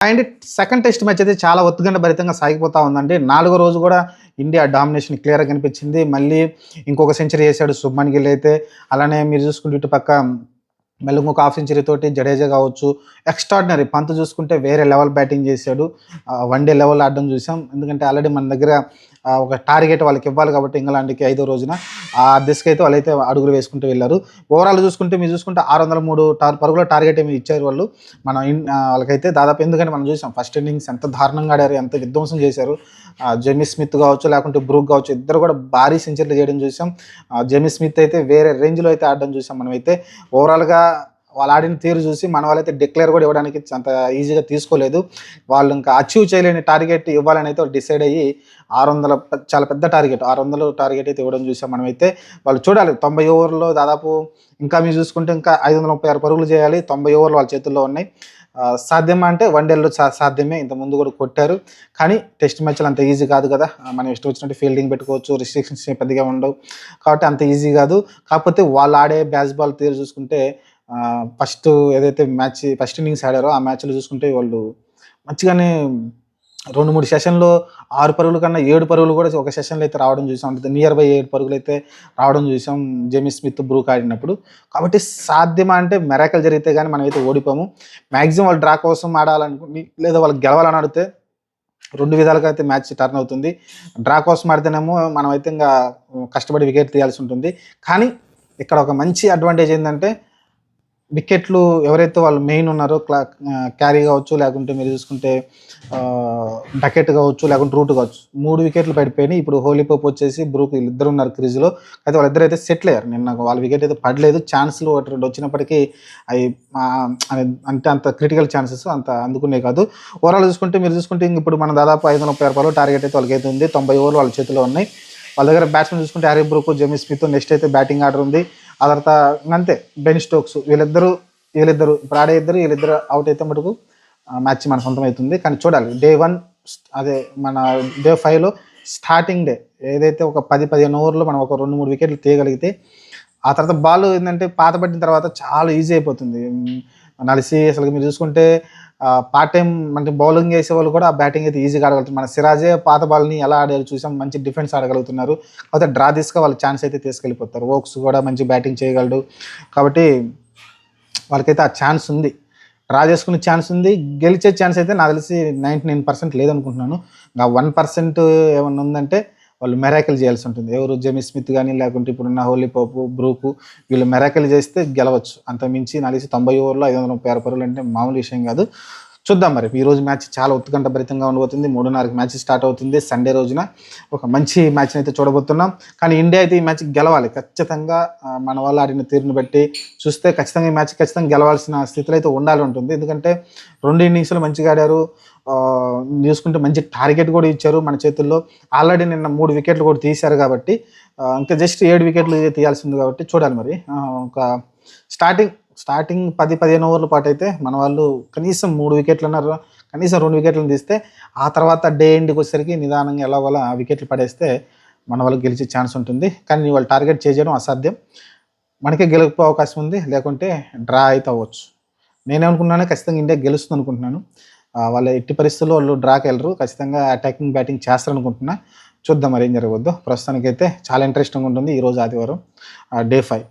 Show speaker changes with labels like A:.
A: And second test match అయితే చాలా ఒత్తుగండ భరితంగా సాగిపోతా ఉందండి. నాలుగో రోజు కూడా ఇండియా డామినేషన్ క్లియర్‌గా కనిపించింది. మళ్ళీ ఇంకొక సెంచరీ చేశాడు శుభ్‌మన్ గిల్ అయితే. అలానే మీరు చూసుకుంటే ఇటు పక్క మళ్ళీ ఇంకొక హాఫ్ సెంచరీ తోటి జడేజా కావచ్చు, ఎక్స్ట్రార్డినరీ పంత్ చూసుకుంటే వేరే లెవెల్ బ్యాటింగ్ చేశాడు. వన్ డే లెవెల్ ఆడడం చూసాం. ఎందుకంటే ఆల్రెడీ మన దగ్గర ఒక టార్గెట్ వాళ్ళకి ఇవ్వాలి కాబట్టి ఇంగ్లాండ్‌కి ఐదో రోజున ఆ దిశకైతే వాళ్ళైతే అడుగులు వేసుకుంటూ వెళ్లారు. ఓవరాల్ చూసుకుంటే మీరు చూసుకుంటే 603 పరుగుల టార్గెట్ ఏమి ఇచ్చారు వాళ్ళు. వాళ్ళకైతే దాదాపు ఎందుకంటే మనం చూసాం ఫస్ట్ ఇన్నింగ్స్ ఎంత దారుణంగా ఆడారు, ఎంత విధ్వంసం చేశారు. జెమీ స్మిత్ కావచ్చు, లేకుంటే బ్రూక్ కావచ్చు, ఇద్దరు కూడా భారీ సెంచరీలు చేయడం చూసాం. జెమీ స్మిత్ అయితే వేరే రేంజ్‌లో అయితే ఆడడం చూసాం మనమైతే. ఓవరాల్‌గా వాళ్ళు ఆడిన తీరు చూసి మన వాళ్ళైతే డిక్లేర్ కూడా ఇవ్వడానికి అంత ఈజీగా తీసుకోలేదు. వాళ్ళు ఇంకా అచీవ్ చేయలేని టార్గెట్ ఇవ్వాలని అయితే డిసైడ్ అయ్యి 600 చాలా పెద్ద టార్గెట్ 600 టార్గెట్ అయితే ఇవ్వడం చూసాం మనమైతే. వాళ్ళు చూడాలి 90 ఓవర్‌లో దాదాపు ఇంకా మీరు చూసుకుంటే ఇంకా 536 పరుగులు చేయాలి. 90 ఓవర్లు వాళ్ళ చేతుల్లో ఉన్నాయి. సాధ్యమా అంటే వన్‌డేల్లో సాధ్యమే. ఇంతకుముందు కూడా కొట్టారు. కానీ టెస్ట్ మ్యాచ్‌లు అంత ఈజీ కాదు కదా! మనం ఇష్టం వచ్చినట్టు ఫీల్డింగ్ పెట్టుకోవచ్చు. రిస్ట్రిక్షన్స్ పెద్దగా ఉండవు. కాబట్టి అంత ఈజీ కాదు. కాకపోతే వాళ్ళు ఆడే బాల్ తీరు చూసుకుంటే ఫస్ట్ ఏదైతే ఫస్ట్ ఇన్నింగ్స్ ఆడారో ఆ మ్యాచ్‌లో చూసుకుంటే వాళ్ళు మంచిగానే 2, 3 సెషన్‌లో 6 పరుగుల కన్నా 7 పరుగులు కూడా ఒక సెషన్‌లో అయితే రావడం చూసాం. అంటే నియర్ బై 7 పరుగులైతే రావడం చూసాం జేమీ స్మిత్, బ్రూక్ ఆడినప్పుడు. కాబట్టి సాధ్యమా అంటే మిరాకిల్ జరిగితే గానీ మనమైతే ఓడిపోము. మాక్సిమం వాళ్ళు డ్రా కోసం ఆడాలనుకుని లేదా వాళ్ళకి గెలవాలని ఆడితే 2 విధాలుగా అయితే మ్యాచ్ టర్న్ అవుతుంది. డ్రా కోసం ఆడితేనేమో మనమైతే ఇంగా కష్టపడి వికెట్ తీయాల్సి ఉంటుంది. కానీ ఇక్కడ ఒక మంచి అడ్వాంటేజ్ ఏందంటే వికెట్లు ఎవరైతే వాళ్ళు మెయిన్ ఉన్నారో క్యారీ కావచ్చు, లేకుంటే మీరు చూసుకుంటే డకెట్ కావచ్చు, లేకుంటే రూట్ కావచ్చు. 3 వికెట్లు పడిపోయినాయి. ఇప్పుడు హోలీ పోప్ వచ్చేసి బ్రూక్ వీళ్ళిద్దరు ఉన్నారు క్రీజ్‌లో. అయితే వాళ్ళిద్దరు అయితే సెటిల్ అయ్యారు. నిన్న వాళ్ళ వికెట్ అయితే పడలేదు. ఛాన్స్‌లు 1, 2 వచ్చినప్పటికీ అయి అంటే అంత క్రిటికల్ ఛాన్సెస్ అంత అందుకునే కాదు. ఓవరాల్ చూసుకుంటే మీరు చూసుకుంటే ఇప్పుడు మనం దాదాపు 536 పరుగుల టార్గెట్ అయితే వాళ్ళకైతే ఉంది. 90 ఓవర్లు వాళ్ళ చేతిలో ఉన్నాయి. వాళ్ళ దగ్గర బ్యాట్స్‌మెన్ చూసుకుంటే Harry Brook, Jamie Smith, next అయితే బ్యాటింగ్ ఆర్డర్ ఉంది. ఆ తర్వాత అంతే బెన్ స్టోక్స్ వీళ్ళిద్దరు ఇప్పుడు ఆడే వీళ్ళిద్దరు అవుట్ అయితే మటుకు మ్యాచ్ మన సొంతం అవుతుంది. కానీ చూడాలి డే 1 అదే మన డే 5లో స్టార్టింగ్ డే ఏదైతే ఒక 10-15 ఓవర్లో మనం ఒక 2-3 వికెట్లు తీయగలిగితే ఆ తర్వాత బాల్ ఏంటంటే పాత పట్టిన తర్వాత చాలా ఈజీ అయిపోతుంది. నలిసి అసలు మీరు చూసుకుంటే పార్ట్ టైం అంటే బౌలింగ్ చేసే వాళ్ళు కూడా బ్యాటింగ్ అయితే ఈజీగా ఆడగలుగుతారు. మన సిరాజే పాత బాల్ని ఎలా ఆడారు చూసాం. మంచి డిఫెన్స్ ఆడగలుగుతున్నారు. కాకపోతే డ్రా తీసుక వాళ్ళు ఛాన్స్ అయితే తీసుకెళ్ళిపోతారు. ఓక్స్ కూడా మంచి బ్యాటింగ్ చేయగలడు. కాబట్టి వాళ్ళకైతే ఆ ఛాన్స్ ఉంది. డ్రా చేసుకునే ఛాన్స్ ఉంది. గెలిచే ఛాన్స్ అయితే నాకు తెలిసి 99% లేదనుకుంటున్నాను. ఆ 1% ఏమన్నా ఉందంటే వాళ్ళు మిరాకిల్ చేయాల్సి ఉంటుంది. ఎవరు జెమీ స్మిత్ కానీ, లేకుంటే ఇప్పుడున్న హోలీ పోపు, బ్రూకు వీళ్ళు మిరాకిల్ చేస్తే గెలవచ్చు. అంతకుమించి నాకు తెలిసి 90 ఓవర్లో 536 పరుగులు అంటే మామూలు విషయం కాదు. చూద్దాం మరి. ఈరోజు మ్యాచ్ చాలా ఉత్కంఠ భరితంగా ఉండబోతుంది. 3:30కి మ్యాచ్ స్టార్ట్ అవుతుంది. సండే రోజున ఒక మంచి మ్యాచ్ని అయితే చూడబోతున్నాం. కానీ ఇండియా అయితే ఈ మ్యాచ్ గెలవాలి ఖచ్చితంగా. మన వాళ్ళు ఆడిన తీరుని బట్టి చూస్తే ఖచ్చితంగా ఈ మ్యాచ్ ఖచ్చితంగా గెలవాల్సిన స్థితిలో అయితే ఉండాలి ఉంటుంది. ఎందుకంటే 2 ఇన్నింగ్స్‌లు మంచిగా ఆడారు. చూసుకుంటే మంచి టార్గెట్ కూడా ఇచ్చారు మన చేతుల్లో. ఆల్రెడీ నిన్న 3 వికెట్లు కూడా తీశారు కాబట్టి ఇంకా జస్ట్ 7 వికెట్లు తీయాల్సింది కాబట్టి చూడాలి మరి. ఒక స్టార్టింగ్ 10-15 ఓవర్ల పాటు అయితే మన వాళ్ళు కనీసం 3 వికెట్లన్నారు, కనీసం 2 వికెట్లను తీస్తే ఆ తర్వాత డే ఎండ్కి వచ్చేసరికి నిదానంగా ఎలాగోలా ఆ వికెట్లు పడేస్తే మన వాళ్ళు గెలిచే ఛాన్స్ ఉంటుంది. కానీ వాళ్ళు టార్గెట్ చేయడం అసాధ్యం. మనకే గెలిపే అవకాశం ఉంది. లేకుంటే డ్రా అయితే అవ్వచ్చు. నేనేమనుకున్నాను ఖచ్చితంగా ఇండియా గెలుస్తుంది అనుకుంటున్నాను. వాళ్ళు ఎట్టి పరిస్థితుల్లో వాళ్ళు డ్రాకి వెళ్ళరు. ఖచ్చితంగా అటాకింగ్ బ్యాటింగ్ చేస్తారనుకుంటున్నా. చూద్దాం మరి ఏం జరగబోద్దో. ప్రస్తుతానికైతే చాలా ఇంట్రెస్టింగ్గా ఉంటుంది ఈరోజు ఆదివారం డే 5.